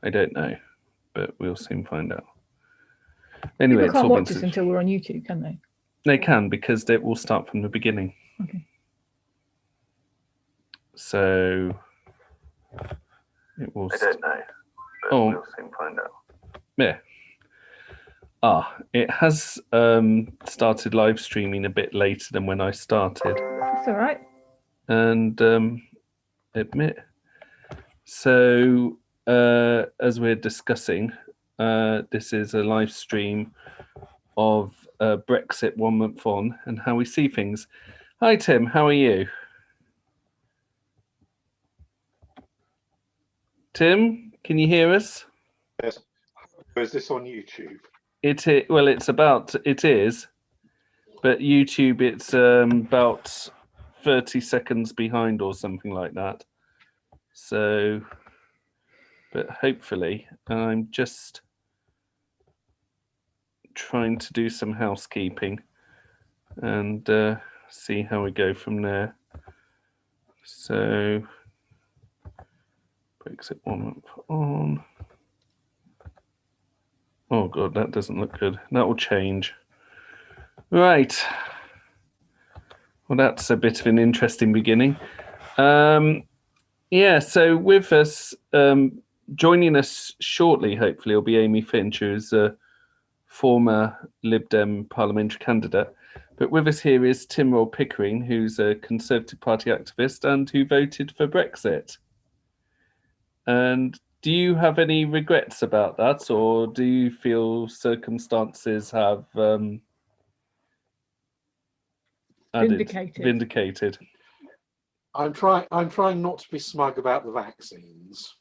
I don't know, but we'll soon find out. Anyway, People can't watch us until we're on YouTube, can they? They can, because it will start from the beginning. Okay. So it will. I don't know, but we'll soon find out. Yeah. It has started live streaming a bit later than when I started. That's all right. And admit. So as we're discussing, this is a live stream of Brexit 1 month on and how we see things. Hi Tim, how are you? Tim, can you hear us? Yes. Is this on YouTube? It is, but YouTube it's about 30 seconds behind or something like that. So, but hopefully, I'm just trying to do some housekeeping and see how we go from there. So, Brexit 1 month on. Oh God, that doesn't look good. That will change. Right. Well, that's a bit of an interesting beginning. Yeah, so with us, joining us shortly, hopefully, will be Amy Finch, who's a former Lib Dem parliamentary candidate. But with us here is Tim Roll Pickering, who's a Conservative Party activist and who voted for Brexit. And do you have any regrets about that, or do you feel circumstances have vindicated? I'm trying not to be smug about the vaccines.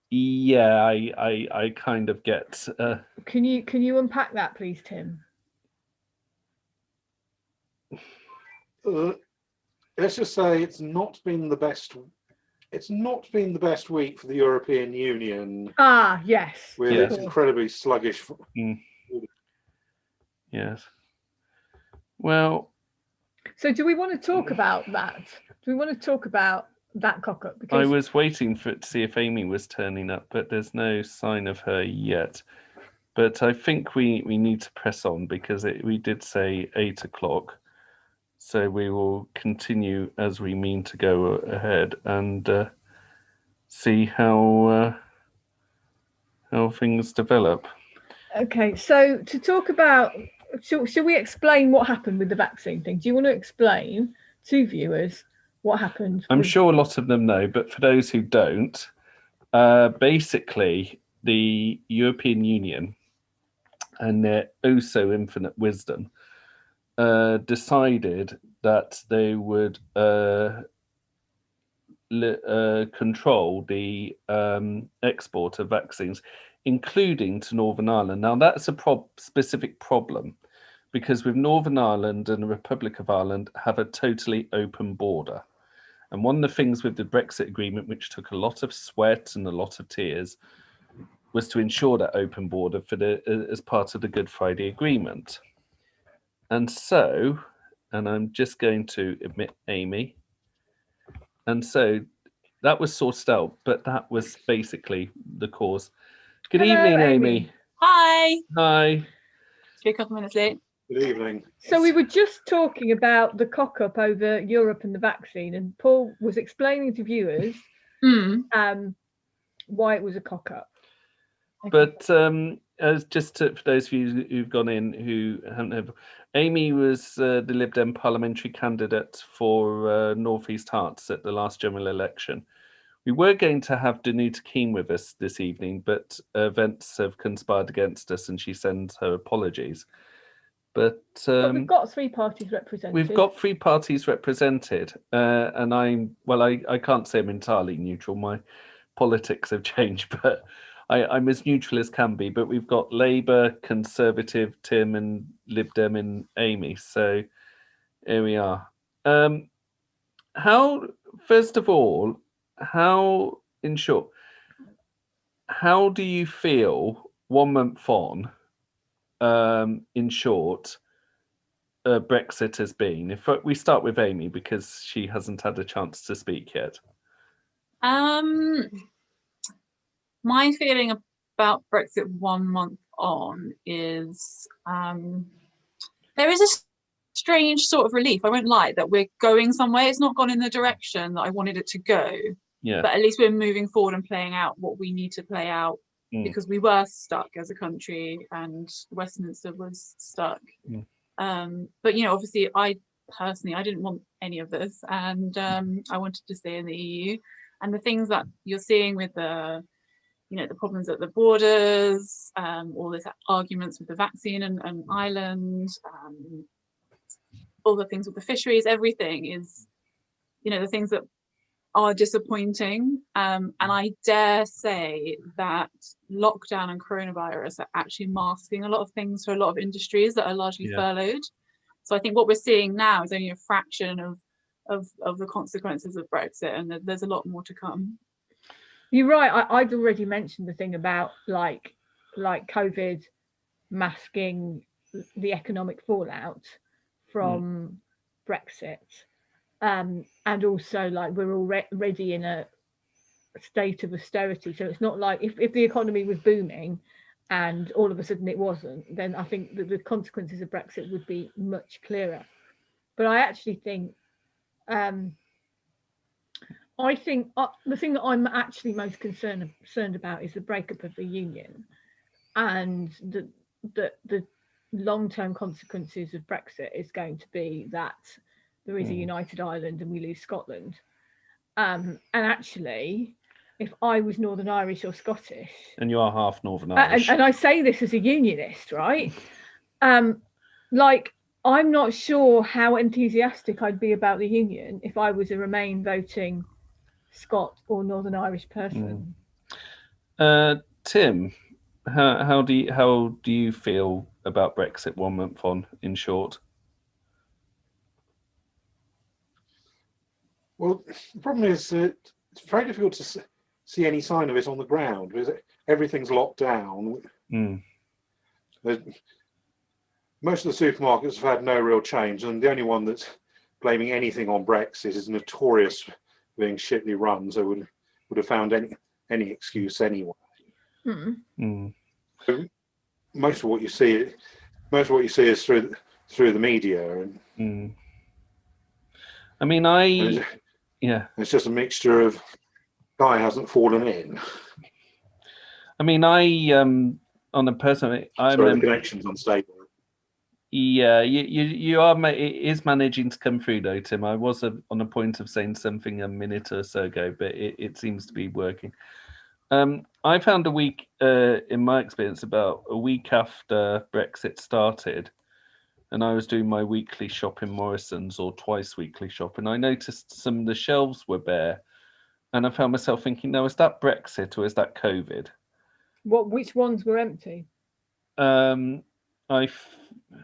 Yeah, I kind of get. Can you unpack that, please, Tim? Let's just say it's not been the best. It's not been the best week for the European Union. Yes. With its incredibly sluggish. Yes. Well. So, do we want to talk about that? Do we want to talk about that cock up? Because I was waiting to see if Amy was turning up, but there's no sign of her yet. But I think we need to press on because we did say 8 o'clock. So we will continue as we mean to go ahead and see how things develop. Okay, so to talk about, should we explain what happened with the vaccine thing? Do you want to explain to viewers what happened? I'm sure a lot of them know, but for those who don't, basically the European Union and their oh so infinite wisdom decided that they would control the export of vaccines, including to Northern Ireland. Now, that's a specific problem because with Northern Ireland and the Republic of Ireland have a totally open border. And one of the things with the Brexit agreement, which took a lot of sweat and a lot of tears, was to ensure that open border as part of the Good Friday Agreement. And so, and I'm just going to admit Amy, and so that was sorted out, but that was basically the cause. Good evening, Amy. Hi. Hi. A couple minutes late. Good evening. So we were just talking about the cock up over Europe and the vaccine, and Paul was explaining to viewers why it was a cock up. Okay. But as for those of you who've gone in who haven't heard, Amy was the Lib Dem parliamentary candidate for North East Herts at the last general election. We were going to have Danuta Keane with us this evening, but events have conspired against us, and she sends her apologies. But we've got 3 parties represented. We've got 3 parties represented, and I can't say I'm entirely neutral. My politics have changed, but I'm as neutral as can be. But we've got Labour, Conservative, Tim, and Lib Dem and Amy. So here we are. First of all, in short, how do you feel 1 month on? In short, Brexit has been. If we start with Amy because she hasn't had a chance to speak yet. my feeling about Brexit 1 month on is there is a strange sort of relief. I won't lie, that we're going somewhere. It's not gone in the direction that I wanted it to go, Yeah. but at least we're moving forward and playing out what we need to play out, because we were stuck as a country and Westminster was stuck. But obviously I didn't want any of this, and I wanted to stay in the EU. And the things that you're seeing with the problems at the borders, all this arguments with the vaccine and Ireland, all the things with the fisheries, everything is, the things that are disappointing. And I dare say that lockdown and coronavirus are actually masking a lot of things for a lot of industries that are largely furloughed. So I think what we're seeing now is only a fraction of the consequences of Brexit, and there's a lot more to come. You're right. I'd already mentioned the thing about like COVID masking the economic fallout from Brexit, and also like we're already in a state of austerity. So it's not like if the economy was booming and all of a sudden it wasn't, then I think that the consequences of Brexit would be much clearer. But I actually think the thing that I'm actually most concerned about is the breakup of the union, and the long-term consequences of Brexit is going to be that there is a united Ireland and we lose Scotland. And actually, if I was Northern Irish or Scottish, and you are half Northern Irish, and I say this as a unionist, right? Like, I'm not sure how enthusiastic I'd be about the union if I was a Remain voting Scot or Northern Irish person. Tim, how do you feel about Brexit 1 month on, in short? Well, the problem is that it's very difficult to see any sign of it on the ground because everything's locked down. Most of the supermarkets have had no real change, and the only one that's blaming anything on Brexit is notorious for being shitly run, so would have found any excuse anyway. So most of what you see is through the media, and I mean, it's just a mixture of guy hasn't fallen in. I mean, on a personal, Sorry, the connection's unstable. Yeah, you are. It is managing to come through though, Tim. I was on a point of saying something a minute or so ago, but it seems to be working. I found a week, in my experience, about a week after Brexit started, and I was doing my weekly shop in Morrison's, or twice weekly shop, and I noticed some of the shelves were bare, and I found myself thinking, now, is that Brexit or is that COVID? Which ones were empty? I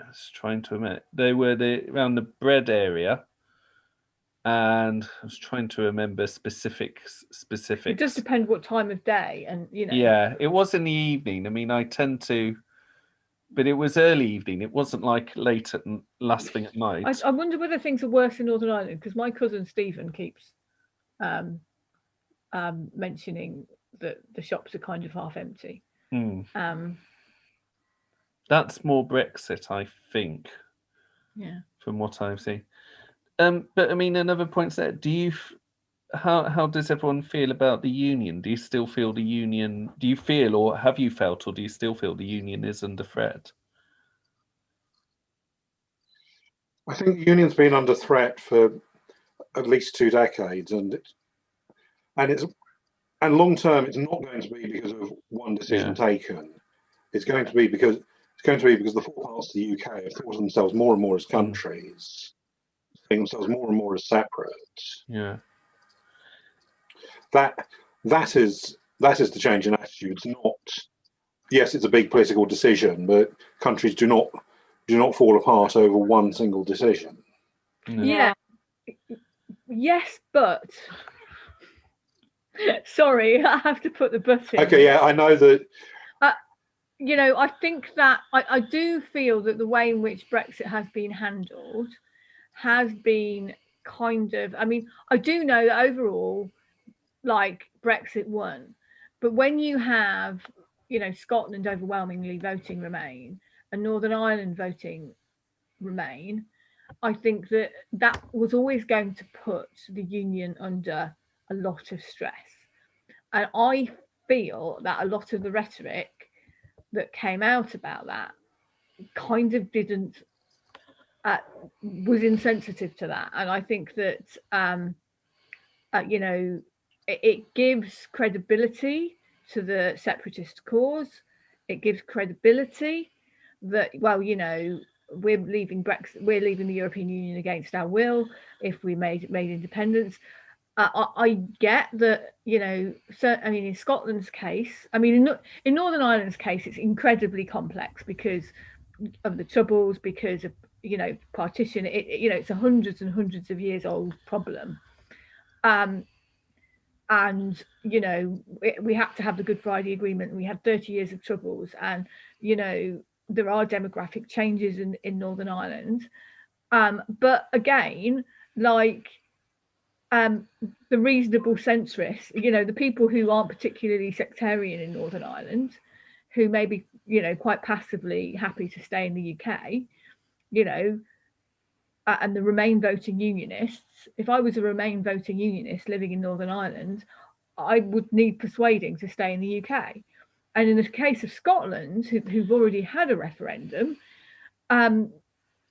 was trying to admit they were around the bread area, and I was trying to remember specifics. It does depend what time of day, and Yeah, it was in the evening. I mean, I tend to, but it was early evening. It wasn't like late last thing at night. I wonder whether things are worse in Northern Ireland, because my cousin Stephen keeps mentioning that the shops are kind of half empty. That's more Brexit, I think. Yeah. From what I've seen. But I mean, another point there. How does everyone feel about the union? Do you still feel the union? Do you feel, or have you felt, or do you still feel the union is under threat? I think the union's been under threat for at least 2 decades, and long term, it's not going to be because of one decision taken. It's going to be because the 4 parts of the UK have thought of themselves more and more as countries, seeing themselves more and more as separate. Yeah. That is the change in attitude. It's not. Yes, it's a big political decision, but countries do not fall apart over one single decision. Yeah. Yes, but sorry, I have to put the but in. Okay, yeah, I know that. I think that I do feel that the way in which Brexit has been handled has been kind of, I mean, I do know that overall, like, Brexit won, But when you have, you know, Scotland overwhelmingly voting Remain and Northern Ireland voting Remain, I think that that was always going to put the union under a lot of stress. And I feel that a lot of the rhetoric that came out about that kind of didn't, was insensitive to that. And I think that, you know, it gives credibility to the separatist cause. It gives credibility that, well, you know, we're leaving Brexit, we're leaving the European Union against our will if we made independence. I get that, you know, so I mean, in Scotland's case, I mean, in Northern Ireland's case, it's incredibly complex because of the Troubles, because of, you know, partition. You know, it's a hundreds and hundreds of years old problem. And, you know, we had to have the Good Friday Agreement, and we had 30 years of Troubles, and, you know, there are demographic changes in Northern Ireland. But again, like, the reasonable centrists, you know, the people who aren't particularly sectarian in Northern Ireland, who may be, you know, quite passively happy to stay in the UK, you know, and the Remain voting unionists, if I was a Remain voting unionist living in Northern Ireland, I would need persuading to stay in the UK. And in the case of Scotland, who've already had a referendum,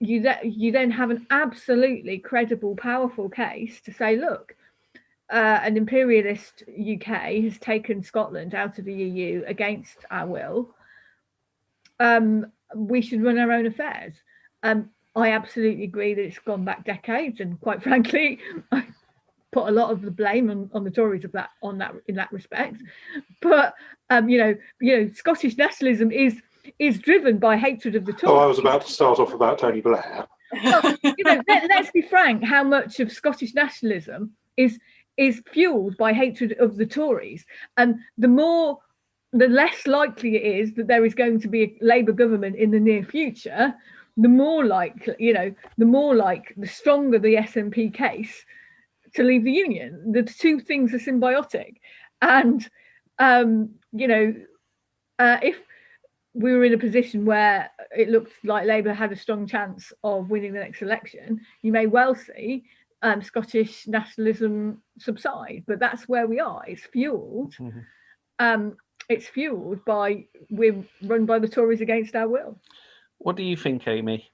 you then have an absolutely credible, powerful case to say, look, an imperialist UK has taken Scotland out of the EU against our will. We should run our own affairs. I absolutely agree that it's gone back decades, and quite frankly, I put a lot of the blame on the Tories in that respect. But you know, Scottish nationalism is driven by hatred of the Tories. Oh, I was about to start off about Tony Blair. Well, you know, let's be frank. How much of Scottish nationalism is fueled by hatred of the Tories? And the less likely it is that there is going to be a Labour government in the near future, the more like, you know, the stronger the SNP case to leave the union. The two things are symbiotic. And, you know, if we were in a position where it looked like Labour had a strong chance of winning the next election, you may well see Scottish nationalism subside. But that's where we are. It's fueled. It's fueled by, we're run by the Tories against our will. What do you think, Amy?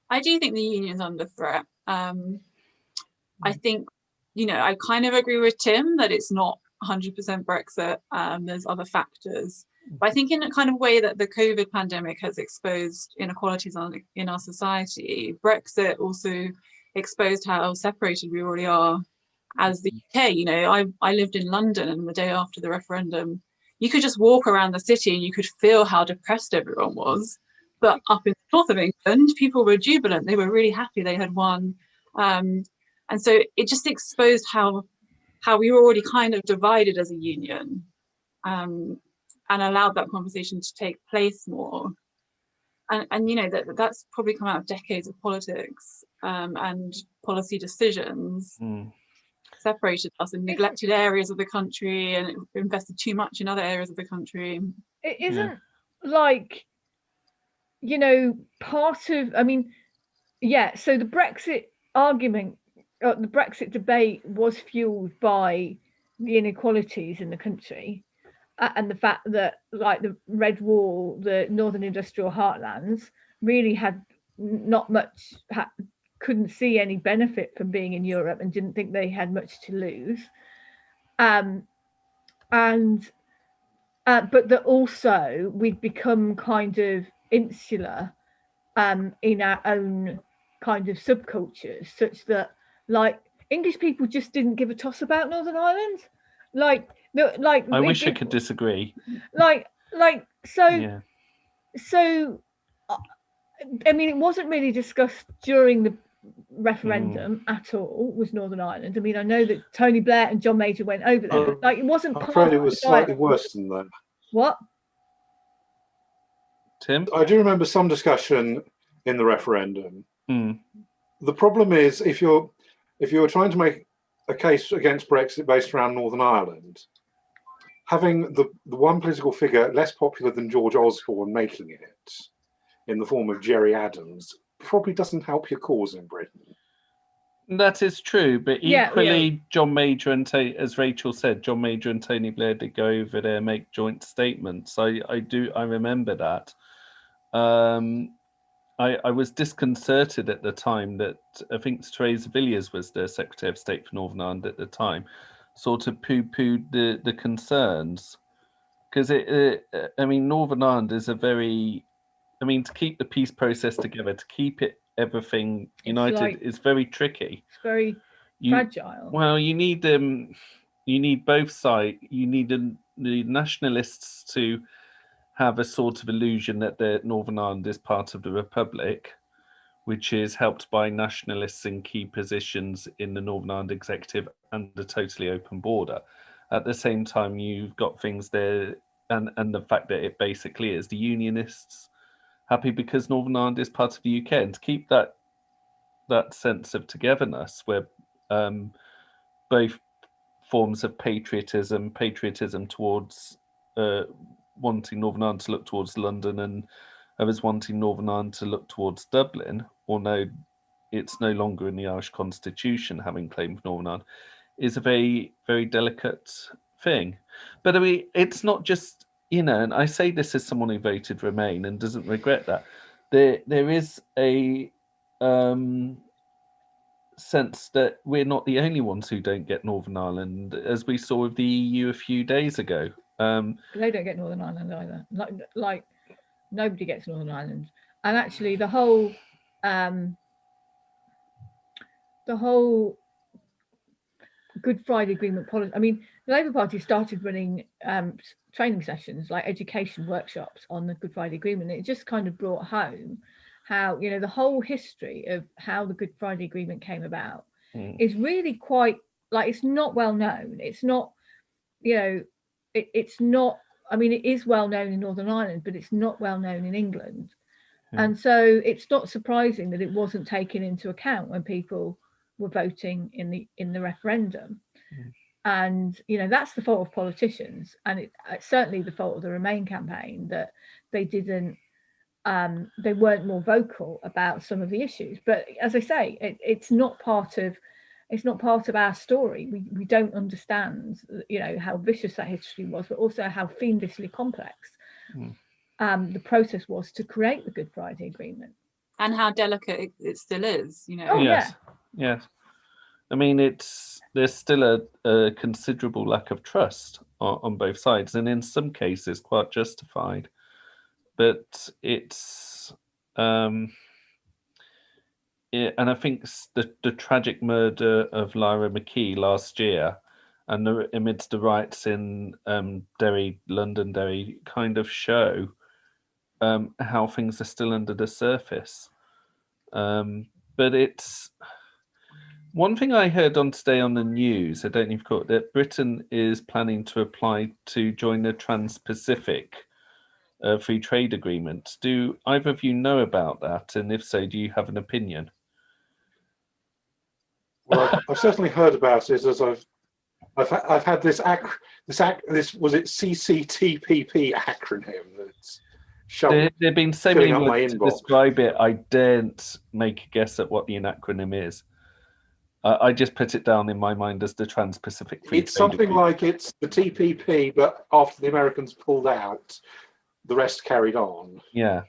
I do think the union's under threat. I think, you know, I kind of agree with Tim that it's not 100% Brexit. There's other factors. But I think in a kind of way that the COVID pandemic has exposed inequalities in our society, Brexit also exposed how separated we already are as the UK. You know, I lived in London, and the day after the referendum, you could just walk around the city and you could feel how depressed everyone was. But up in the north of England, people were jubilant. They were really happy they had won. And so it just exposed how we were already kind of divided as a union, and allowed that conversation to take place more. And you know, that's probably come out of decades of politics and policy decisions. Separated us and neglected areas of the country, and invested too much in other areas of the country. It isn't like, you know, part of, I mean, yeah, so the Brexit argument, the Brexit debate was fueled by the inequalities in the country, and the fact that, like, the Red Wall, the Northern Industrial Heartlands, really had not much, couldn't see any benefit from being in Europe, and didn't think they had much to lose. But that also we'd become kind of insular in our own kind of subcultures, such that, like, English people just didn't give a toss about Northern Ireland. I wish I could disagree. So I mean, it wasn't really discussed during the referendum at all, was Northern Ireland. I mean, I know that Tony Blair and John Major went over there, but, like, it wasn't I'm afraid it was slightly worse than that. What? Tim? I do remember some discussion in the referendum. The problem is, if you're trying to make a case against Brexit based around Northern Ireland, having the one political figure less popular than George Osborne making it in the form of Gerry Adams probably doesn't help your cause in Britain. That is true, but Yeah, equally, John Major and as Rachel said, John Major and Tony Blair did go over there and make joint statements. I remember that. I was disconcerted at the time that I think Theresa Villiers was the Secretary of State for Northern Ireland at the time, sort of poo-pooed the concerns, because Northern Ireland is to keep the peace process together, to keep everything united is very tricky. It's very fragile. Well, you need both sides. You need the nationalists to have a sort of illusion that Northern Ireland is part of the Republic, which is helped by nationalists in key positions in the Northern Ireland executive and a totally open border. At the same time, you've got things there, and the fact that it basically is the Unionists happy because Northern Ireland is part of the UK, and to keep that sense of togetherness where both forms of patriotism towards wanting Northern Ireland to look towards London and others wanting Northern Ireland to look towards Dublin, although it's no longer in the Irish Constitution having claimed Northern Ireland, is a very, very delicate thing. But it's not just, and I say this as someone who voted Remain and doesn't regret that. There is a sense that we're not the only ones who don't get Northern Ireland, as we saw with the EU a few days ago. They don't get Northern Ireland either. Like nobody gets Northern Ireland, and actually the whole Good Friday Agreement policy. The Labour Party started running training sessions, like education workshops on the Good Friday Agreement. It just kind of brought home how the whole history of how the Good Friday Agreement came about is really quite it's not well known. It's not it's not. It is well known in Northern Ireland, but it's not well known in England, and so it's not surprising that it wasn't taken into account when people were voting in the referendum. And that's the fault of politicians, and it's certainly the fault of the Remain campaign that they didn't. They weren't more vocal about some of the issues. But as I say, it's not part of our story. We don't understand, how vicious that history was, but also how fiendishly complex the process was to create the Good Friday Agreement, and how delicate it still is. Oh, yes. There's still a considerable lack of trust on both sides, and in some cases quite justified. But it's and I think the tragic murder of Lyra McKee last year, and amidst the riots in London Derry, kind of show how things are still under the surface. But it's one thing I heard today on the news. I don't know if you've caught that Britain is planning to apply to join the Trans-Pacific Free Trade Agreement. Do either of you know about that? And if so, do you have an opinion? Well, I've certainly heard about it, as I've had this was it CCTPP acronym that's there have been so many words to describe it. I daren't make a guess at what the acronym is. I just put it down in my mind as the Trans-Pacific Free Trade Agreement. It's something like it's the TPP, but after the Americans pulled out, the rest carried on. Yeah.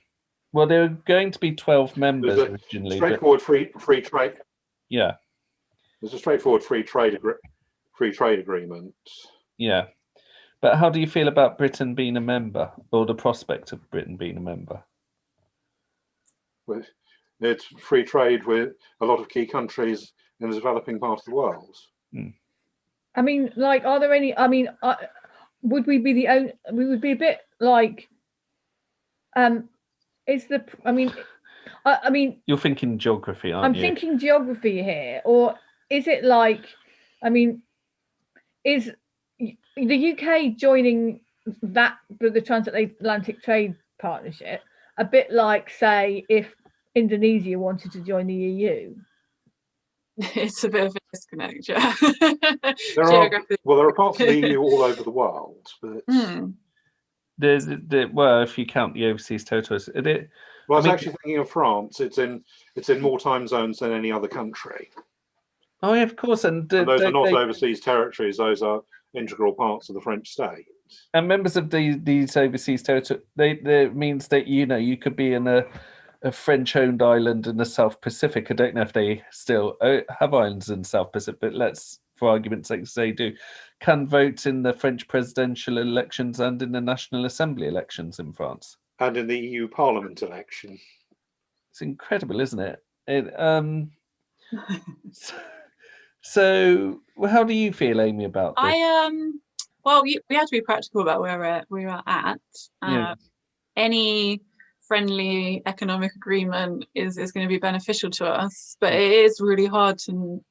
Well, there were going to be 12 members originally. Straightforward free trade. Yeah. There's a straightforward free trade agreement. Yeah. But how do you feel about Britain being a member, or the prospect of Britain being a member? It's free trade with a lot of key countries in the developing part of the world. Are there any? Would we be the only? We would be a bit like. You're thinking geography, aren't you? I'm thinking geography here, or is it like? Is the UK joining the Transatlantic Trade Partnership a bit like, say, if Indonesia wanted to join the EU? it's a bit of a disconnect, yeah. There are parts of the EU all over the world, but well, if you count the overseas territories, well, I was actually thinking of France. It's in more time zones than any other country. Oh, yeah, of course, and those are not overseas territories; those are integral parts of the French state. And members of these overseas territories, they means that you could be in a French-owned island in the South Pacific. I don't know if they still have islands in the South Pacific, but let's, for argument's sake, say do. Can vote in the French presidential elections and in the National Assembly elections in France. And in the EU Parliament election. It's incredible, isn't it? So, how do you feel, Amy, about this? Well, we have to be practical about where we're at. Any friendly economic agreement is going to be beneficial to us, but it is really hard to,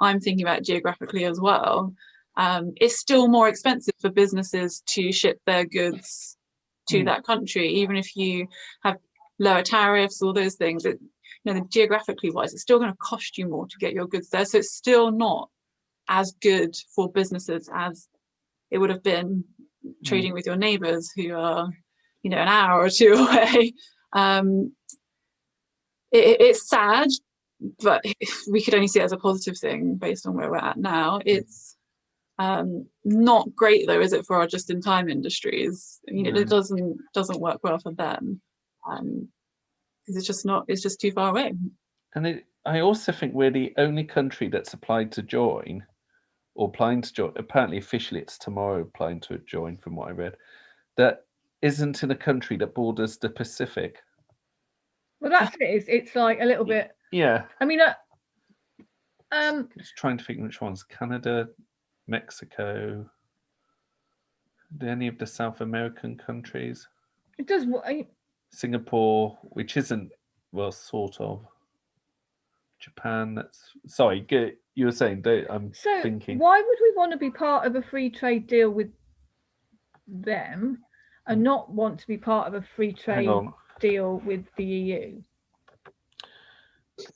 I'm thinking about geographically as well. It's still more expensive for businesses to ship their goods to that country, even if you have lower tariffs, all those things. Geographically wise, it's still going to cost you more to get your goods there. So it's still not as good for businesses as it would have been trading with your neighbors who are, an hour or two away. It's sad, but we could only see it as a positive thing based on where we're at now. It's not great though, is it, for our just-in-time industries? It doesn't work well for them. Because it's just too far away. And I also think we're the only country that's applied to join, or applying to join. Apparently, officially, it's tomorrow applying to join, from what I read, that isn't in a country that borders the Pacific. Well, that's it. It's like a little bit. Yeah. I mean, just trying to think which ones: Canada, Mexico, any of the South American countries. It does. Singapore, which isn't, well, sort of. Japan, sorry, you were saying, I'm thinking. Why would we want to be part of a free trade deal with them and not want to be part of a free trade deal with the EU?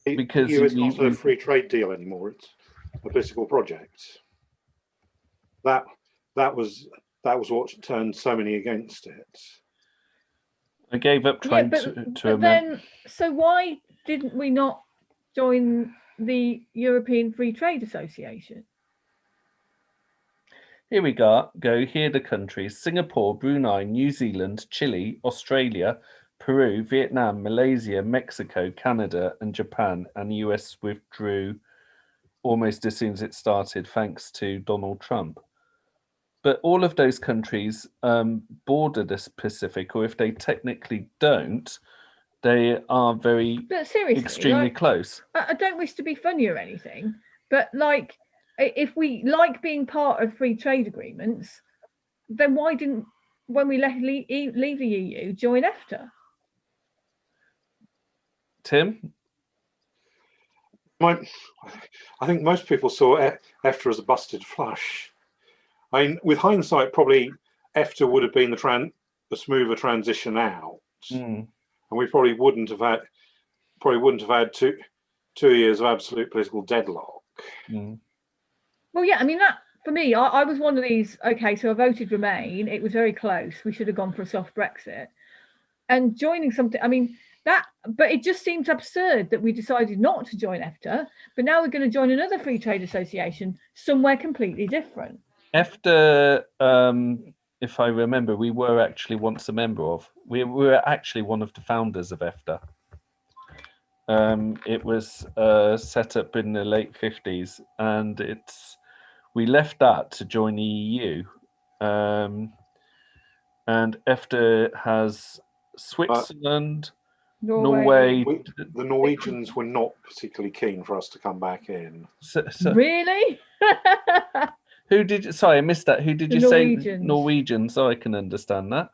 Because EU is not a free trade deal anymore. It's a political project. That was what turned so many against it. I gave up trying to then, so why didn't we not join the European Free Trade Association? Here we go. Here are the countries: Singapore, Brunei, New Zealand, Chile, Australia, Peru, Vietnam, Malaysia, Mexico, Canada, and Japan. And the US withdrew almost as soon as it started, thanks to Donald Trump. But all of those countries border the Pacific, or if they technically don't, they are extremely close. I don't wish to be funny or anything, but if we like being part of free trade agreements, then why didn't, when we leave the EU, join EFTA? Tim? I think most people saw EFTA as a busted flush. I mean, with hindsight, probably EFTA would have been the smoother transition out, and we probably wouldn't have had 2 years of absolute political deadlock. Well, yeah, I mean, that for me, I was one of these. Okay, so I voted Remain. It was very close. We should have gone for a soft Brexit, and joining something. I mean, but it just seems absurd that we decided not to join EFTA, but now we're going to join another free trade association somewhere completely different. EFTA, if I remember, we were actually once a member of. We were actually one of the founders of EFTA. It was set up in the late 50s, and we left that to join the EU. And EFTA has Switzerland, Norway. The Norwegians were not particularly keen for us to come back in. Really? Who did? Sorry, I missed that. Who did you say? Norwegians. Oh, I can understand that.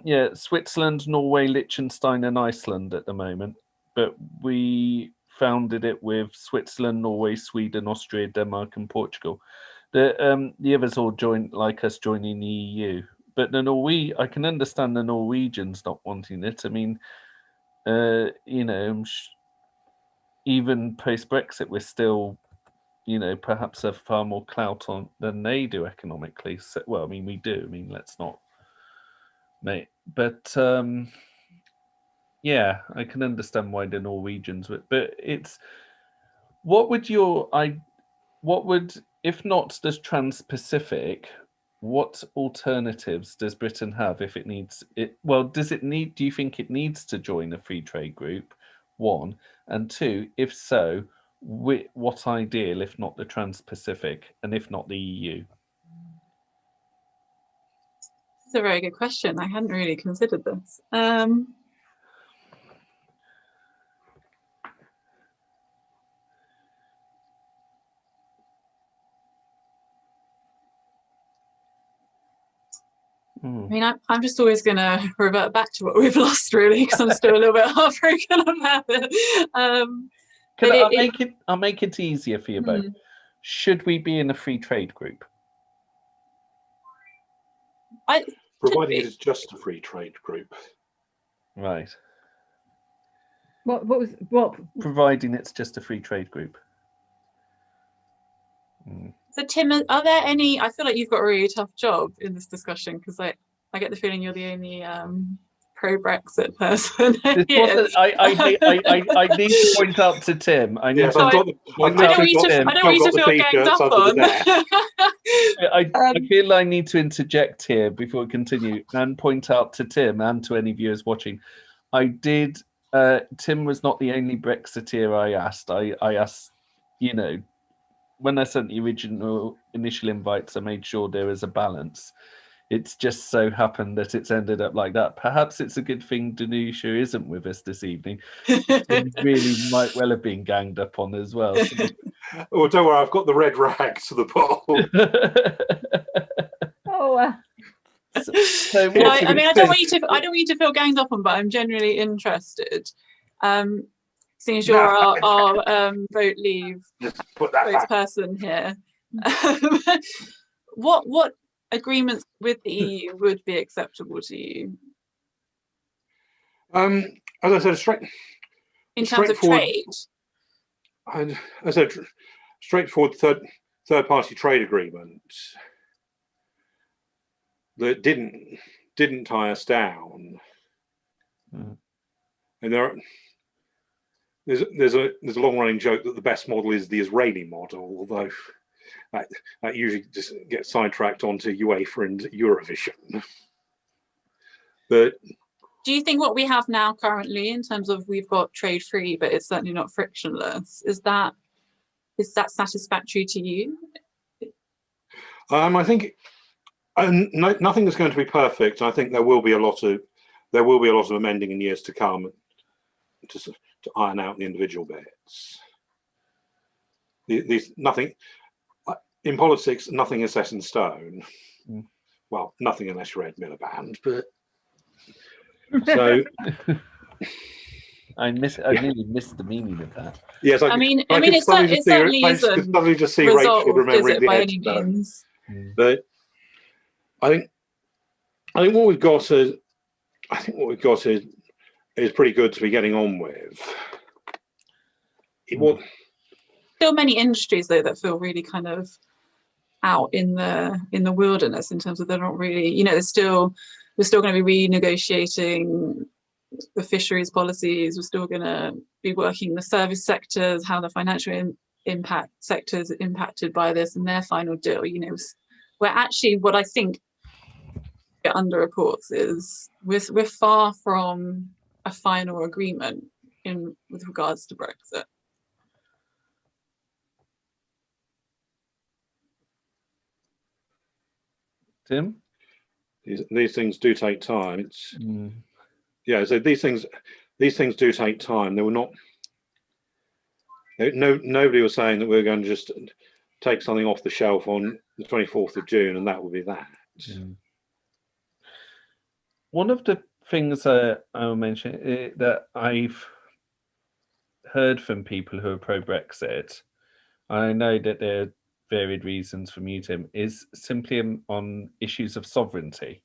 Yeah, Switzerland, Norway, Liechtenstein, and Iceland at the moment. But we founded it with Switzerland, Norway, Sweden, Austria, Denmark, and Portugal. The others all joined, like us, joining the EU. But I can understand the Norwegians not wanting it. I mean, even post-Brexit, we're still, perhaps have far more clout on than they do economically. So, well, I mean, we do. I mean, let's not, mate. But yeah, I can understand why the Norwegians would. But it's what would, if not the Trans-Pacific, what alternatives does Britain have if it needs it? Well, do you think it needs to join a free trade group? One, and two, if so, what ideal, if not the Trans-Pacific, and if not the EU? It's a very good question. I hadn't really considered this. I mean, I'm just always going to revert back to what we've lost, really, because I'm still a little bit heartbroken about it. I'll make it easier for you both. Should we be in a free trade group? Providing it is just a free trade group. Right. What? Providing it's just a free trade group. So Tim, are there any? I feel like you've got a really tough job in this discussion, because I get the feeling you're the only pro-Brexit person here. I need to point out to Tim. I don't want you to feel ganged up on. I feel I need to interject here before we continue and point out to Tim and to any viewers watching. Tim was not the only Brexiteer I asked. I asked, when I sent the initial invites, I made sure there was a balance. It's just so happened that it's ended up like that. Perhaps it's a good thing Danusia isn't with us this evening. It really might well have been ganged up on as well. So. Oh, don't worry, I've got the red rag to the bottle. So I mean, I don't want you to feel ganged up on, but I'm genuinely interested. Seeing as you're our vote leave spokesperson here, what agreements with the EU would be acceptable to you? As I said, in terms of trade. As I said, straightforward third-party trade agreement that didn't tie us down. And there's a long-running joke that the best model is the Israeli model, although that usually just gets sidetracked onto UEFA and Eurovision. But do you think what we have now currently, in terms of we've got trade free, but it's certainly not frictionless, is that satisfactory to you? I think nothing is going to be perfect. I think there will be a lot of amending in years to come to iron out the individual bits. Nothing in politics. Nothing is set in stone. Well, nothing unless you're Ed Miliband, but. So I really missed the meaning of that. Yes, I mean, it certainly isn't. Suddenly just see resolved, Rachel remembering the by Ed any means. But I think what we've got is pretty good to be getting on with. Still many industries though that feel really kind of out in the wilderness, in terms of they're not really, we're still going to be renegotiating the fisheries policies. We're still going to be working the service sectors, how the financial impact sectors are impacted by this and their final deal. We're actually, what I think under reports is we're far from a final agreement with regards to Brexit. Tim? These things do take time. So these things do take time. They were not. Nobody was saying that we were going to just take something off the shelf on the 24th of June and that would be that. One of the things I will mention that I've heard from people who are pro-Brexit, I know that there are varied reasons from you, Tim, is simply on issues of sovereignty,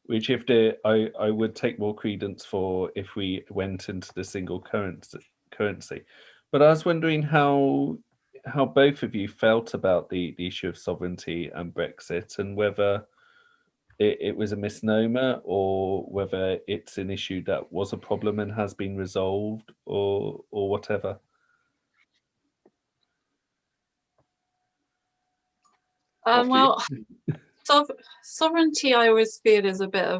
which I would take more credence for if we went into the single currency. But I was wondering how both of you felt about the issue of sovereignty and Brexit, and whether it was a misnomer or whether it's an issue that was a problem and has been resolved, or whatever. Well, sovereignty I always feel is a bit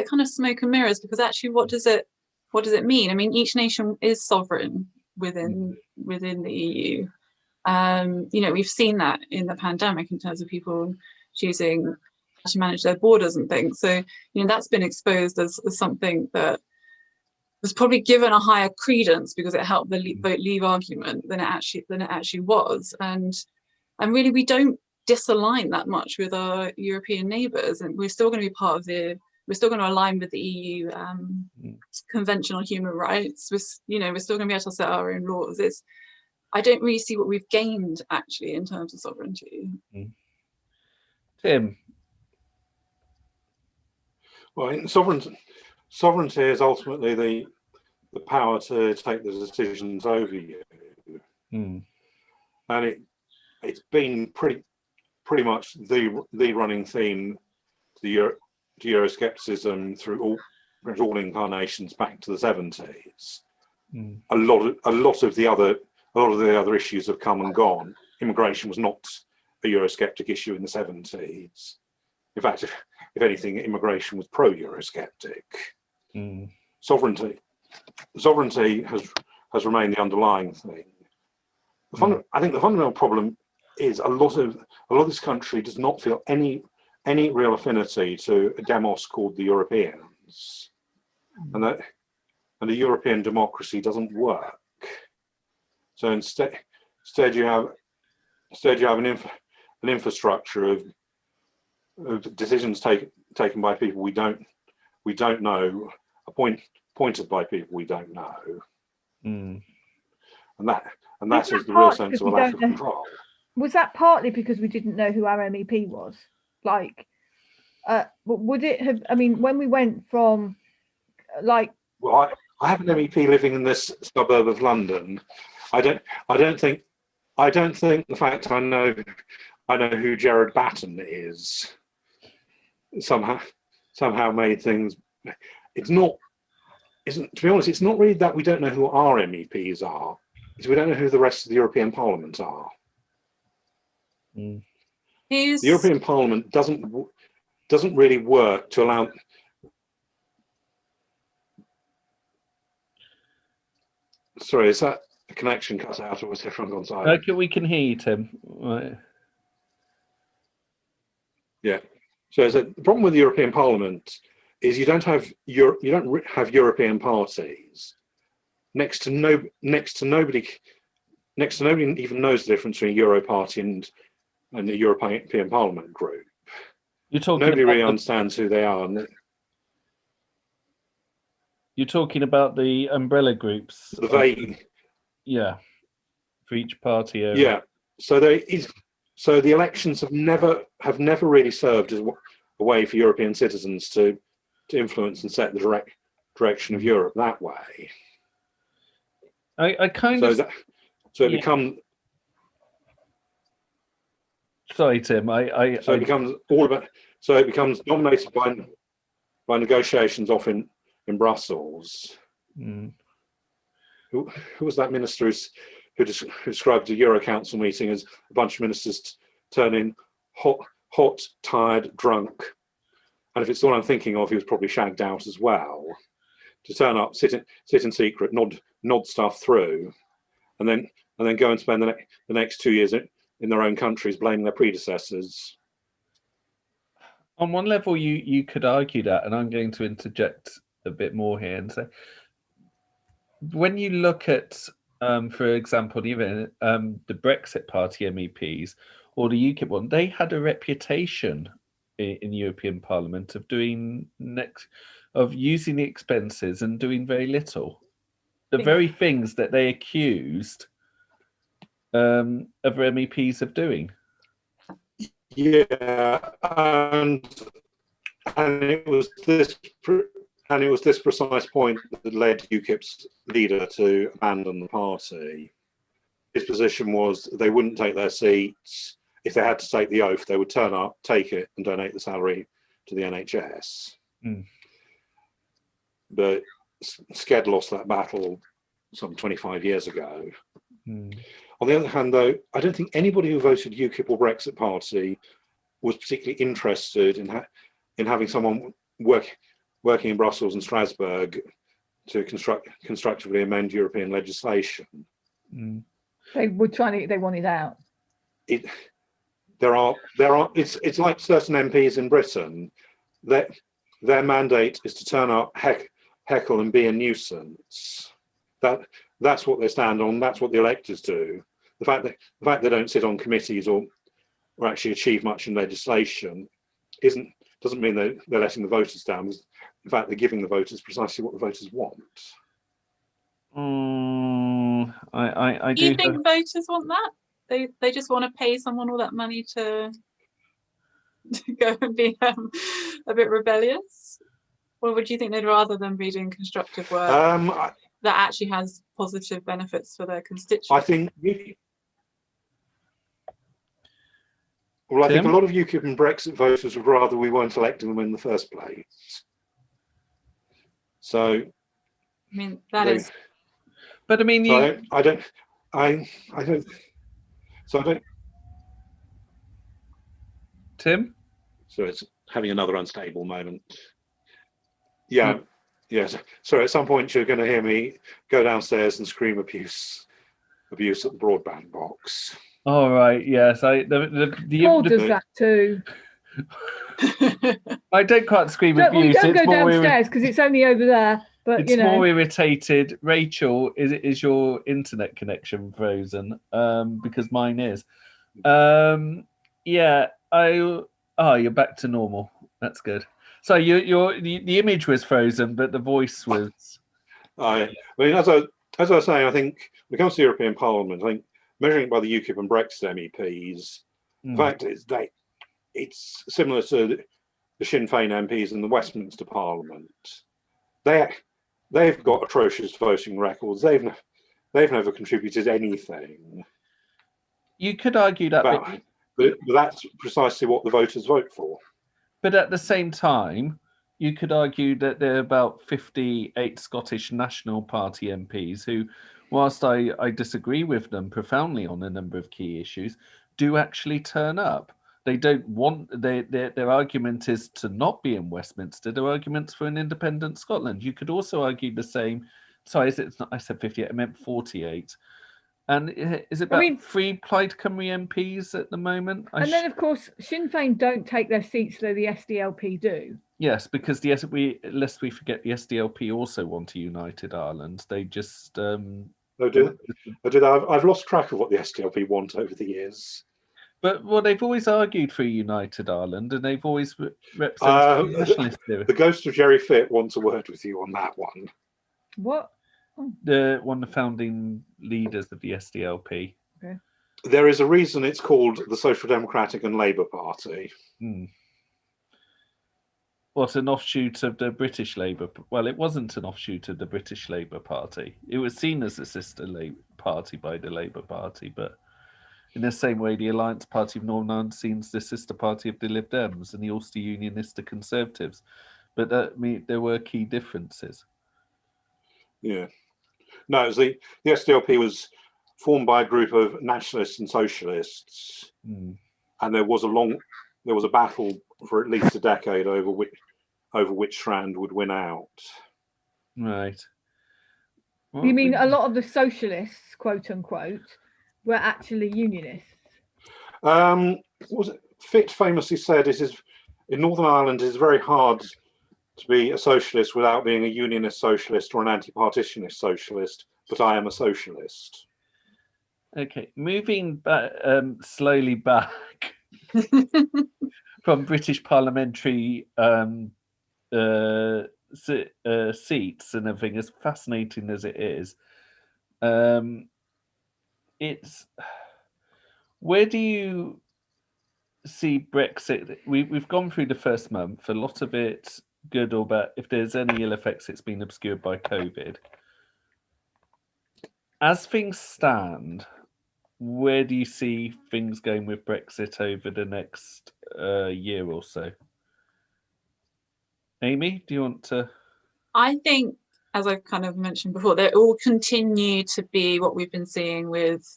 kind of smoke and mirrors, because actually what does it mean? I mean, each nation is sovereign within the EU. We've seen that in the pandemic in terms of people choosing how to manage their borders and things. So, that's been exposed as something that was probably given a higher credence because it helped the vote leave argument than it actually was. And really, we don't disalign that much with our European neighbours, and we're still going to be we're still going to align with the EU Convention on Human Rights. We're still going to be able to set our own laws. I don't really see what we've gained actually in terms of sovereignty. Tim? Well, sovereignty is ultimately the power to take the decisions over you, and it's been pretty much the running theme to Euroscepticism through all incarnations back to the 70s. A lot of the other issues have come and gone. Immigration was not a Eurosceptic issue in the 70s. In fact, if anything, immigration was pro-Eurosceptic. Sovereignty has remained the underlying thing. I think the fundamental problem is a lot of this country does not feel any real affinity to a demos called the Europeans, and the European democracy doesn't work. So instead you have an infrastructure of decisions taken by people we don't know, appointed by people we don't know, and that is the real sense of a lack of control. Was that partly because we didn't know who our MEP was? Like, would it have? I mean, when we went from, like, well, I have an MEP living in this suburb of London. I don't think the fact I know who Gerard Batten is somehow made things. To be honest, it's not really that we don't know who our MEPs are. It's we don't know who the rest of the European Parliament are. The European Parliament doesn't really work to allow. Sorry, is that the connection cut out, or was everyone gone silent? Okay, we can hear you, Tim. Right. Yeah. So the problem with the European Parliament is you don't have European parties. Next to nobody even knows the difference between a Euro party and the European Parliament group. Nobody really understands who they are. You're talking about the umbrella groups. Yeah, for each party. Yeah. So the elections have never really served as a way for European citizens to influence and set the direction of Europe that way. It becomes. Sorry, Tim. It becomes all about. So it becomes dominated by negotiations off in Brussels. Who was that minister who described a Euro Council meeting as a bunch of ministers turning hot, tired, drunk, and if it's the one I'm thinking of, he was probably shagged out as well, to turn up, sit in secret, nod stuff through, and then go and spend the next 2 years in their own countries blaming their predecessors. On one level, you could argue that, and I'm going to interject a bit more here and say, when you look at, for example, even the Brexit Party MEPs or the UKIP one, they had a reputation in European Parliament of using the expenses and doing very little. The very things that they accused other MEPs of doing. Yeah, and it was this And it was this precise point that led UKIP's leader to abandon the party. His position was they wouldn't take their seats. If they had to take the oath, they would turn up, take it, and donate the salary to the NHS. But Sked lost that battle some 25 years ago. On the other hand, though, I don't think anybody who voted UKIP or Brexit Party was particularly interested in having someone working in Brussels and Strasbourg to constructively amend European legislation. They were they wanted out. It's like certain MPs in Britain that their mandate is to turn up, heckle, and be a nuisance. That's what they stand on. That's what the electors do. The fact they don't sit on committees or actually achieve much in legislation doesn't mean they're letting the voters down. In fact, they're giving the voters precisely what the voters want. I do you think voters want that? They just want to pay someone all that money to go and be a bit rebellious? Or would you think they'd rather than be doing constructive work that actually has positive benefits for their constituents? I think I think a lot of UKIP and Brexit voters would rather we weren't electing them in the first place. So, I mean, that is. But I mean, I don't. Tim? So it's having another unstable moment. Yeah. Yes. So at some point you're going to hear me go downstairs and scream abuse at the broadband box. All right. Yes. Paul does that too. I don't quite scream abuse. Well, you don't go downstairs because it's only over there. But it's more irritated. Rachel, is your internet connection frozen? Because mine is. Yeah. You're back to normal. That's good. So the image was frozen, but the voice was. I mean, as I was saying, I think when it comes to the European Parliament, I think measuring it by the UKIP and Brexit MEPs, the fact is it's similar to the Sinn Féin MPs in the Westminster Parliament. They've got atrocious voting records. They've never contributed anything. You could argue that, but that's precisely what the voters vote for. But at the same time, you could argue that there are about 58 Scottish National Party MPs who, whilst I disagree with them profoundly on a number of key issues, do actually turn up. They don't want their argument is to not be in Westminster. Their argument's for an independent Scotland. You could also argue the same. Sorry, it's not. I said 58. I meant 48. And is it about 3 Plaid Cymru MPs at the moment? Then, of course, Sinn Féin don't take their seats, though the SDLP do. Yes, because lest we forget, the SDLP also want a united Ireland. They just. I've lost track of what the SDLP want over the years. But they've always argued for a united Ireland, and they've always represented nationalist theory. The ghost of Jerry Fitt wants a word with you on that one. What? One of the founding leaders of the SDLP. Okay. There is a reason it's called the Social Democratic and Labour Party. What, an offshoot of the British Labour? Well, it wasn't an offshoot of the British Labour Party. It was seen as a sister party by the Labour Party, but in the same way, the Alliance Party of Northern Ireland seems the sister party of the Lib Dems and the Ulster Unionists, the Conservatives. But there were key differences. Yeah. No, the SDLP was formed by a group of nationalists and socialists, and there was a battle for at least a decade over which strand would win out. Right. Well, you mean a lot of the socialists, quote unquote, were actually unionists? Fitt famously said, in Northern Ireland, it's very hard to be a socialist without being a unionist socialist or an anti-partitionist socialist, but I am a socialist. Okay, moving back, slowly back from British parliamentary seats and everything, as fascinating as it is, where do you see Brexit? We've gone through the first month. A lot of it good or bad, if there's any ill effects, it's been obscured by COVID. As things stand, where do you see things going with Brexit over the next year or so? Amy, do you want to? I think, as I've kind of mentioned before, there will continue to be what we've been seeing with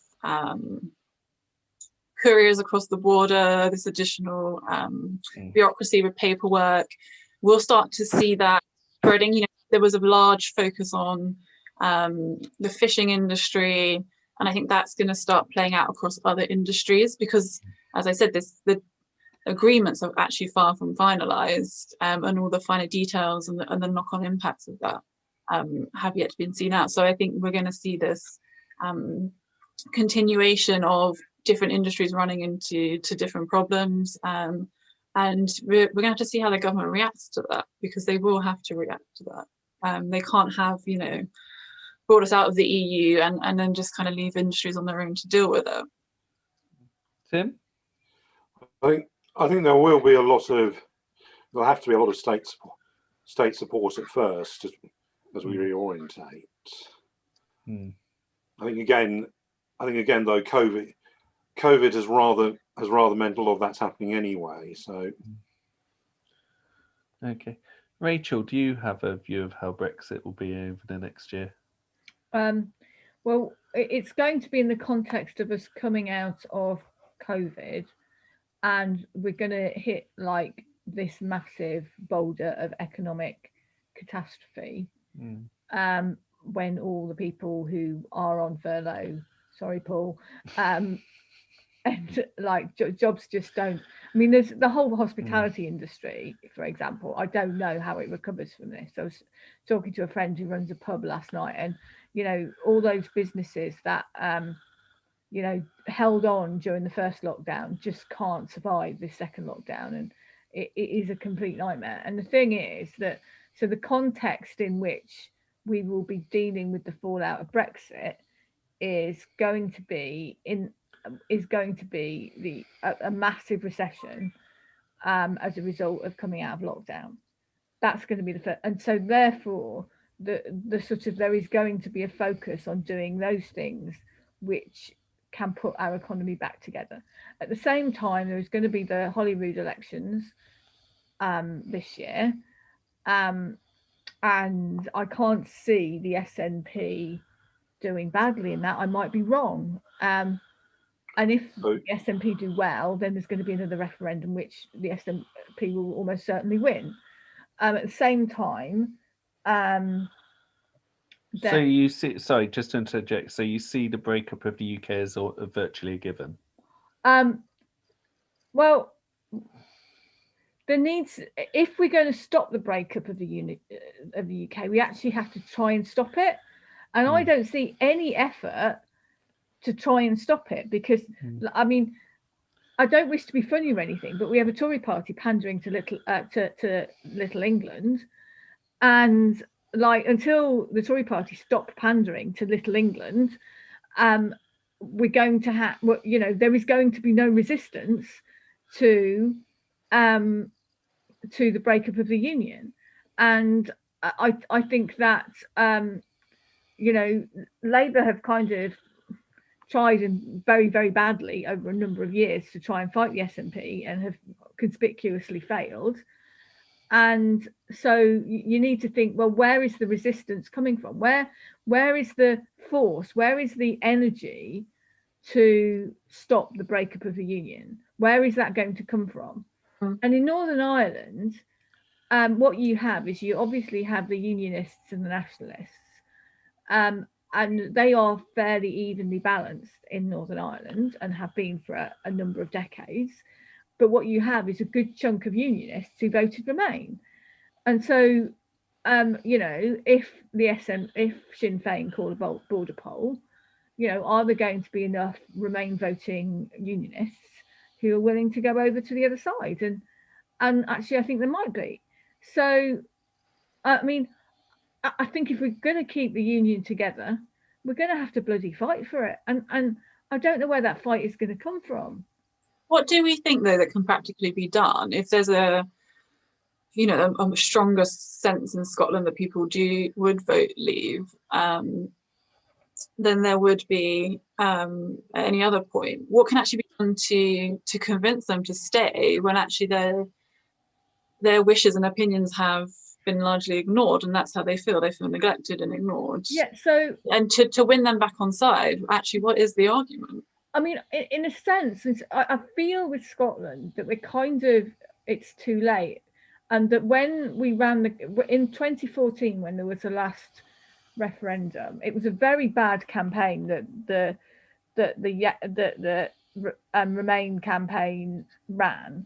couriers across the border, this additional bureaucracy with paperwork. We'll start to see that spreading. You know, there was a large focus on the fishing industry, and I think that's going to start playing out across other industries because, as I said, the agreements are actually far from finalised, and all the finer details and the knock-on impacts of that have yet to be seen out. So I think we're going to see this continuation of different industries running into different problems, and we're going to have to see how the government reacts to that, because they will have to react to that. They can't have, you know, brought us out of the EU and then just kind of leave industries on their own to deal with it. Tim? I think there will be a lot of, there'll have to be a lot of state support at first as we reorientate. I think again though, COVID has rather meant a lot of that's happening anyway. So, okay, Rachel, do you have a view of how Brexit will be over the next year? Well, it's going to be in the context of us coming out of COVID, and we're going to hit like this massive boulder of economic catastrophe. When all the people who are on furlough, sorry, Paul, and like jobs just don't. I mean, there's the whole hospitality industry, for example. I don't know how it recovers from this. I was talking to a friend who runs a pub last night, and you know, all those businesses that you know, held on during the first lockdown just can't survive this second lockdown, and it is a complete nightmare. And the thing is that, so the context in which we will be dealing with the fallout of Brexit is going to be a massive recession as a result of coming out of lockdown. That's going to be the first, and so therefore the sort of, there is going to be a focus on doing those things which can put our economy back together. At the same time, there is going to be the Holyrood elections this year, and I can't see the SNP doing badly in that. I might be wrong. And if the SNP do well, then there's going to be another referendum which the SNP will almost certainly win. At the same time, so you see, sorry, just to interject. So you see the breakup of the UK as virtually a given? Well, there needs, if we're going to stop the breakup of the UK, we actually have to try and stop it. And I don't see any effort to try and stop it, because I mean, I don't wish to be funny or anything, but we have a Tory party pandering to little England, and like, until the Tory party stop pandering to little England, we're going to have, you know, there is going to be no resistance to the breakup of the union. And I think that you know, Labour have kind of tried, and very, very badly over a number of years, to try and fight the SNP, and have conspicuously failed. And so you need to think, well, where is the resistance coming from? Where is the force? Where is the energy to stop the breakup of the union? Where is that going to come from? And in Northern Ireland, what you have is, you obviously have the unionists and the nationalists, and they are fairly evenly balanced in Northern Ireland, and have been for a number of decades. But what you have is a good chunk of unionists who voted Remain. And so, you know, if Sinn Féin call a border poll, you know, are there going to be enough Remain voting unionists who are willing to go over to the other side? And actually, I think there might be. So, I mean, I think if we're going to keep the union together, we're going to have to bloody fight for it. And I don't know where that fight is going to come from. What do we think, though, that can practically be done if there's a a stronger sense in Scotland that people would vote leave than there would be at any other point. What can actually be done to convince them to stay when actually their wishes and opinions have been largely ignored, and that's how they feel neglected and ignored? So and to win them back on side, actually, what is the argument? I mean, in a sense, I feel with Scotland that it's too late, and that when we ran in 2014, when there was the last referendum, it was a very bad campaign that the Remain campaign ran,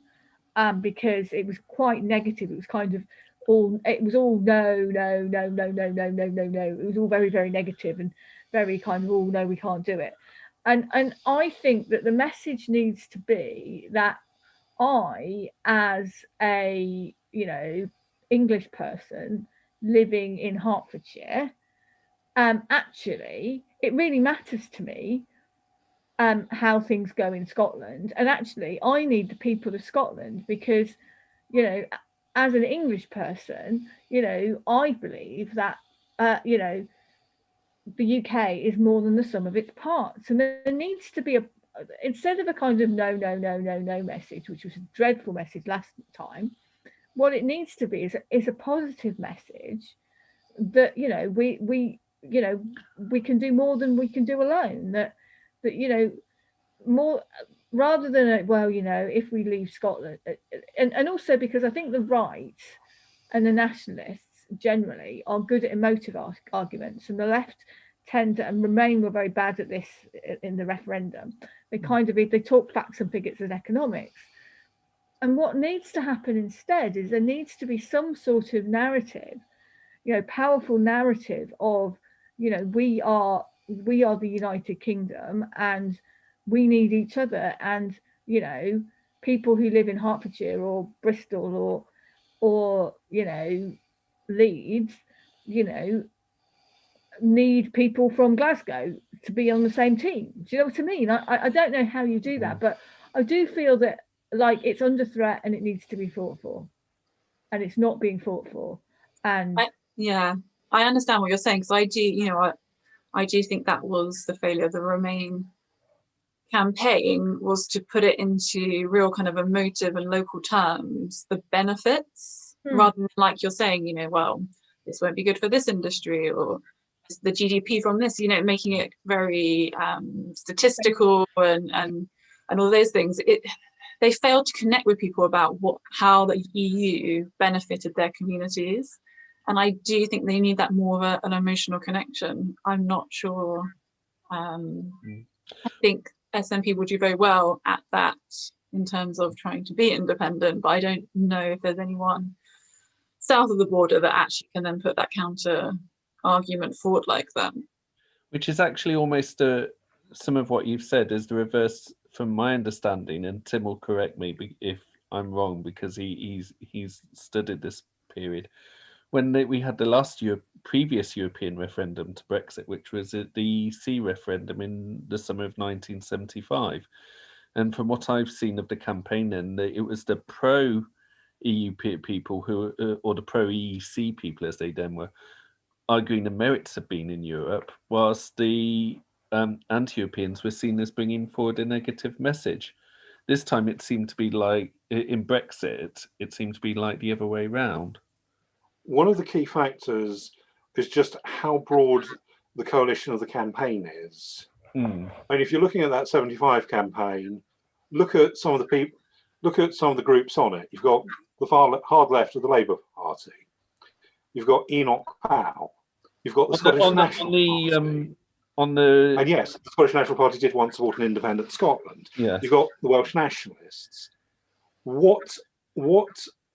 because it was quite negative. It was kind of all no. It was all very, very negative and very kind of, oh no, we can't do it. And I think that the message needs to be that I, as a English person living in Hertfordshire, actually it really matters to me how things go in Scotland, and actually I need the people of Scotland, because as an English person, I believe that the UK is more than the sum of its parts, and there needs to be instead of a kind of no message, which was a dreadful message last time. What it needs to be is a positive message that we can do more than we can do alone. That more, rather than if we leave Scotland, and also because I think the right and the nationalists generally are good at emotive arguments, and the left tend to, and Remain were very bad at this in the referendum. They talk facts and figures and economics. And what needs to happen instead is there needs to be some sort of narrative, powerful narrative of, we are the United Kingdom and we need each other, and people who live in Hertfordshire or Bristol or Leeds, need people from Glasgow to be on the same team. Do you know what I mean? I don't know how you do that, but I do feel that it's under threat and it needs to be fought for, and it's not being fought for. And I understand what you're saying, because I do think that was the failure of the Remain campaign, was to put it into real kind of emotive and local terms, the benefits, rather than, like you're saying, well, this won't be good for this industry, or the GDP from this, making it very statistical and all those things. They failed to connect with people about how the EU benefited their communities. And I do think they need that more of an emotional connection. I'm not sure. I think SNP will do very well at that in terms of trying to be independent, but I don't know if there's anyone south of the border that actually can then put that counter argument forward like that. Which is actually almost some of what you've said is the reverse from my understanding, and Tim will correct me if I'm wrong, because he's studied this period. When we had the previous European referendum to Brexit, which was the EC referendum in the summer of 1975. And from what I've seen of the campaign then, it was the pro-EU people or the pro-EEC people, as they then were, arguing the merits of being in Europe, whilst the anti-Europeans were seen as bringing forward a negative message. This time it seemed to be like, in Brexit, it seemed to be like the other way round. One of the key factors is just how broad the coalition of the campaign is. I mean, if you're looking at that 75 campaign, look at some of the groups on it. You've got the hard left of the Labour Party. You've got Enoch Powell. You've got the Scottish National Party. And yes, the Scottish National Party did once support an independent Scotland. Yes. You've got the Welsh Nationalists. What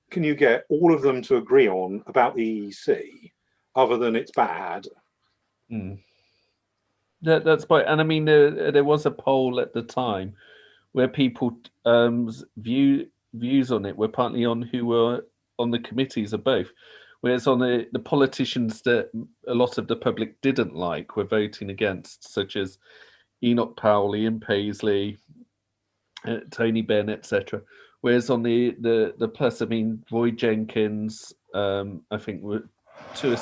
can you get all of them to agree on about the EEC, other than it's bad? That's right. And I mean, there was a poll at the time where people views on it were partly on who were on the committees of both, whereas on the politicians that a lot of the public didn't like were voting against, such as Enoch Powell, Ian Paisley, Tony Benn, etc., Whereas on the plus, I mean, Roy Jenkins, I think, to a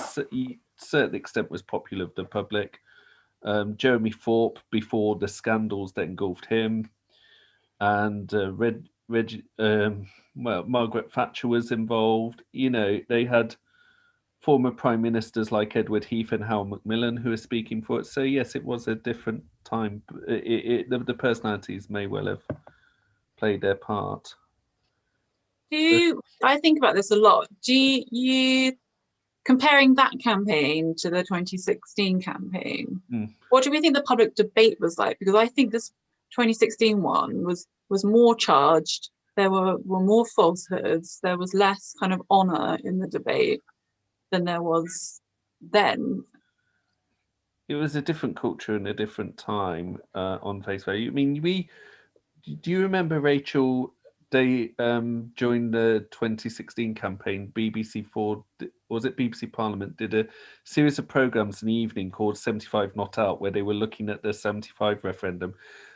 certain extent, was popular with the public. Jeremy Thorpe before the scandals that engulfed him, and Margaret Thatcher was involved. You know, they had former prime ministers like Edward Heath and Hal Macmillan who were speaking for it. So yes, it was a different time. The personalities may well have played their part. I think about this a lot. Do you comparing that campaign to the 2016 campaign, what do we think the public debate was like? Because I think this 2016 one was more charged. There were more falsehoods. There was less kind of honour in the debate than there was then. It was a different culture and a different time on face value. I mean, do you remember, Rachel, they during the 2016 campaign, BBC4, was it BBC Parliament, did a series of programmes in the evening called 75 Not Out, where they were looking at the 75 referendum.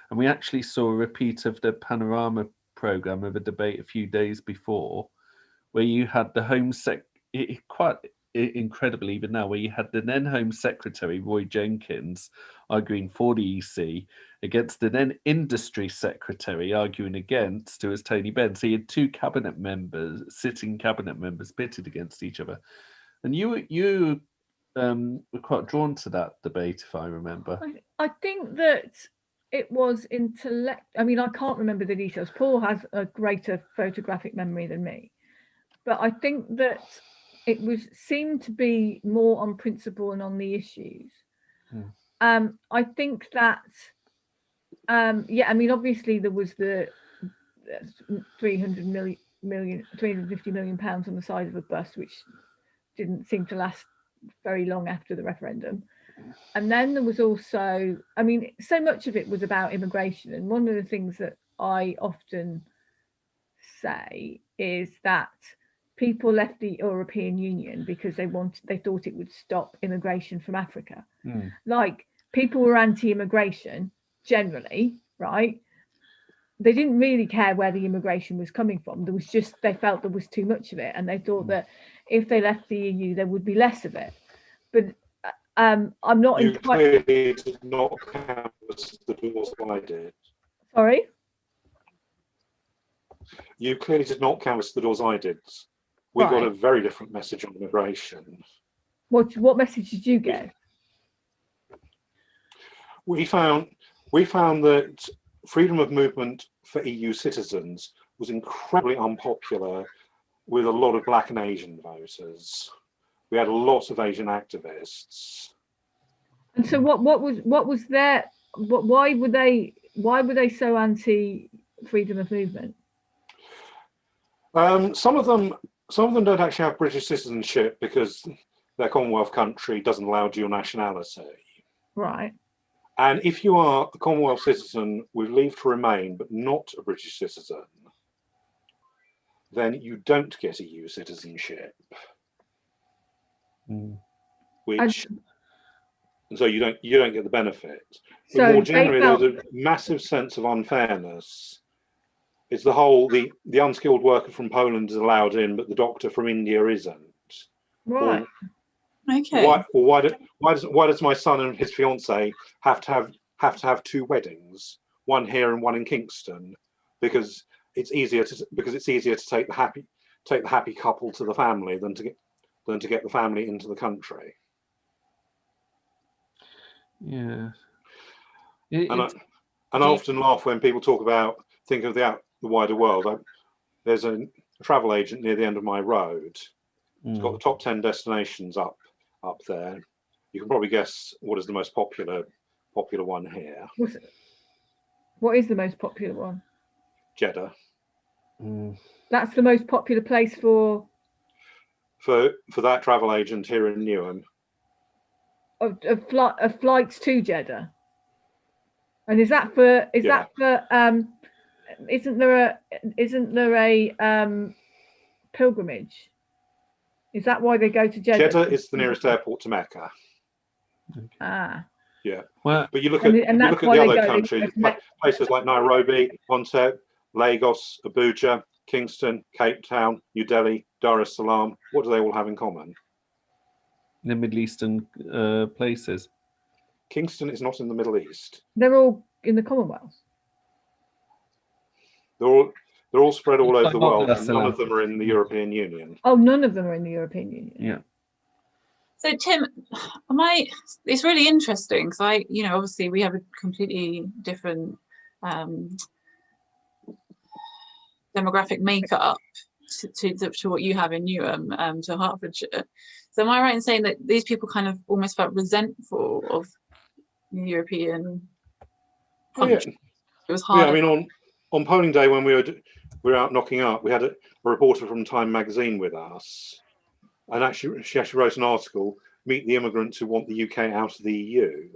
And we actually saw a repeat of the Panorama programme of a debate a few days before, where you had the Home quite incredible even now, where you had the then Home Secretary, Roy Jenkins, arguing for the EC against the then Industry Secretary arguing against, who was Tony Benn. So you had two sitting cabinet members pitted against each other. And you were quite drawn to that debate, if I remember. I think that it was I mean, I can't remember the details. Paul has a greater photographic memory than me. But I think that it seemed to be more on principle and on the issues. I think that, I mean, obviously there was the 350 million pounds on the side of a bus, which didn't seem to last very long after the referendum. And then there was also, I mean, so much of it was about immigration. And one of the things that I often say is that people left the European Union because they thought it would stop immigration from Africa. Like, people were anti-immigration generally, right? They didn't really care where the immigration was coming from. There was just, they felt there was too much of it, and they thought that if they left the EU, there would be less of it. But I'm not. You clearly did not canvass the doors I did. Sorry. You clearly did not canvass the doors I did. We got a very different message on immigration. What message did you get? We found that freedom of movement for EU citizens was incredibly unpopular with a lot of Black and Asian voters. We had a lot of Asian activists. And so what was their, why were they so anti freedom of movement? Some of them don't actually have British citizenship because their Commonwealth country doesn't allow dual nationality. Right. And if you are a Commonwealth citizen with leave to remain but not a British citizen, then you don't get EU citizenship. Which, and so you don't get the benefit. But so more generally, there's a massive sense of unfairness. It's the unskilled worker from Poland is allowed in, but the doctor from India isn't. Right. Okay. Why does my son and his fiance have to have two weddings, one here and one in Kingston, because it's easier to take the happy couple to the family than to get the family into the country. Yeah. I often laugh when people think of the wider world. There's a travel agent near the end of my road. It's got the top 10 destinations up there. You can probably guess what is the most popular one here. What is the most popular one? Jeddah. That's the most popular place for that travel agent here in Newham. Of flights to Jeddah. And isn't there a pilgrimage? Is that why they go to Jeddah? Jeddah is the nearest airport to Mecca. Ah. Yeah. Well, but you look at the other countries, places like Nairobi, Onteb, Lagos, Abuja. Kingston, Cape Town, New Delhi, Dar es Salaam, what do they all have in common? The Middle Eastern places. Kingston is not in the Middle East. They're all in the Commonwealth. They're all spread all over the world, Dar es and none Salaam. of them are in the European Union. Oh, none of them are in the European Union. Yeah. So Tim, it's really interesting because obviously we have a completely different demographic makeup to what you have in Newham, to Hertfordshire. So am I right in saying that these people kind of almost felt resentful of the European country? Yeah. It was hard. Yeah, I mean, on polling day when we were out knocking up, we had a reporter from Time magazine with us, and actually she wrote an article, "Meet the immigrants who want the UK out of the EU."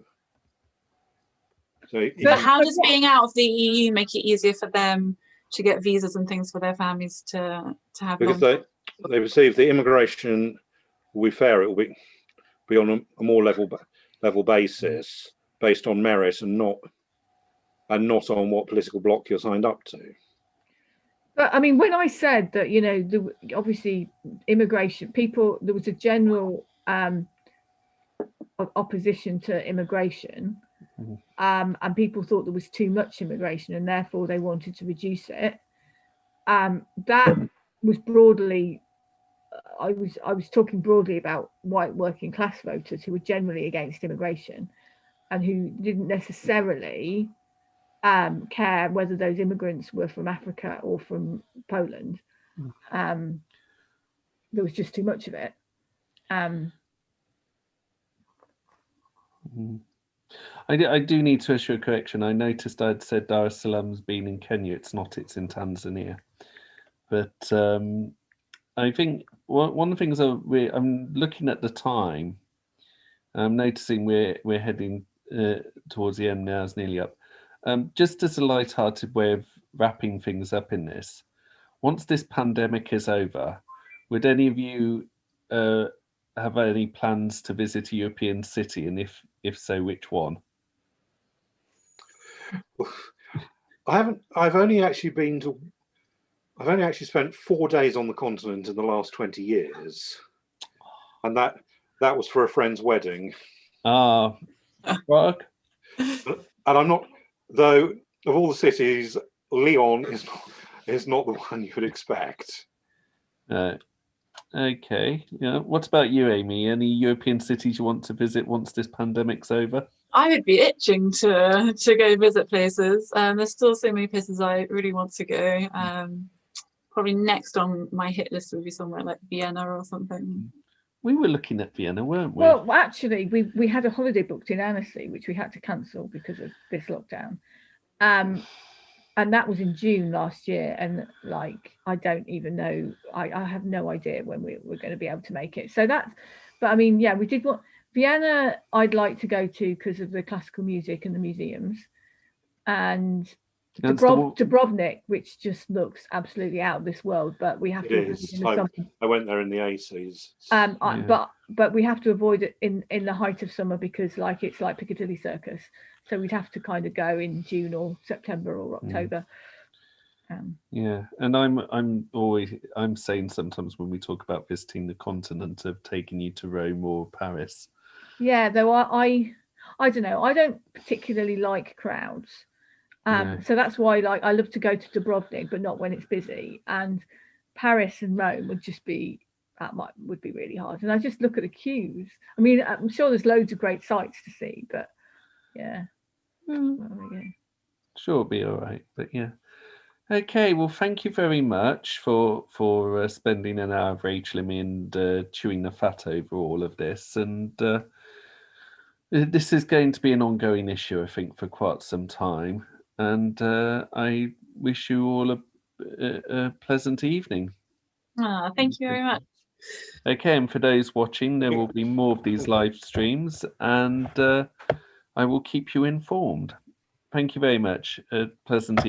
So but how does being out of the EU make it easier for them to get visas and things for their families to have? Because they perceive the immigration will be fair. It will be on a more level basis, based on merit and not on what political bloc you're signed up to. But I mean, when I said that, obviously immigration, there was a general opposition to immigration, and people thought there was too much immigration and therefore they wanted to reduce it. That was broadly, I was talking broadly about white working class voters who were generally against immigration and who didn't necessarily care whether those immigrants were from Africa or from Poland. There was just too much of it. I do need to issue a correction. I noticed I'd said Dar es Salaam's been in Kenya. It's not. It's in Tanzania. But I think one of the things I'm looking at the time. I'm noticing we're heading towards the end now. It's nearly up. Just as a light-hearted way of wrapping things up in this, once this pandemic is over, would any of you have any plans to visit a European city, and if so, which one? I've only actually spent 4 days on the continent in the last 20 years, and that was for a friend's wedding. Prague. And I'm not, though, of all the cities, Lyon is not the one you would expect. Okay. Yeah. What about you, Amy? Any European cities you want to visit once this pandemic's over? I would be itching to go visit places. There's still so many places I really want to go. Probably next on my hit list would be somewhere like Vienna or something. We were looking at Vienna, weren't we? Well, actually, we had a holiday booked in Annecy, which we had to cancel because of this lockdown. And that was in June last year. And I don't even know, I have no idea when we're going to be able to make it. So but I mean, yeah, we did want Vienna. I'd like to go to because of the classical music and the museums, and Dubrovnik, which just looks absolutely out of this world, but we have to avoid it in the summer. I went there in the 80s. But we have to avoid it in the height of summer because it's like Piccadilly Circus. So we'd have to kind of go in June or September or October. Yeah, and I'm saying sometimes when we talk about visiting the continent of taking you to Rome or Paris. Yeah, though I don't know. I don't particularly like crowds. No. So that's why I love to go to Dubrovnik, but not when it's busy. And Paris and Rome would be really hard. And I just look at the queues. I mean, I'm sure there's loads of great sights to see, but yeah. Sure, it'll be all right. But yeah. Okay, well, thank you very much for spending an hour with Rachel and me and chewing the fat over all of this. And this is going to be an ongoing issue, I think, for quite some time. And I wish you all a pleasant evening. Thank you very much. Okay, and for those watching, there will be more of these live streams, and I will keep you informed. Thank you very much. Pleasant evening.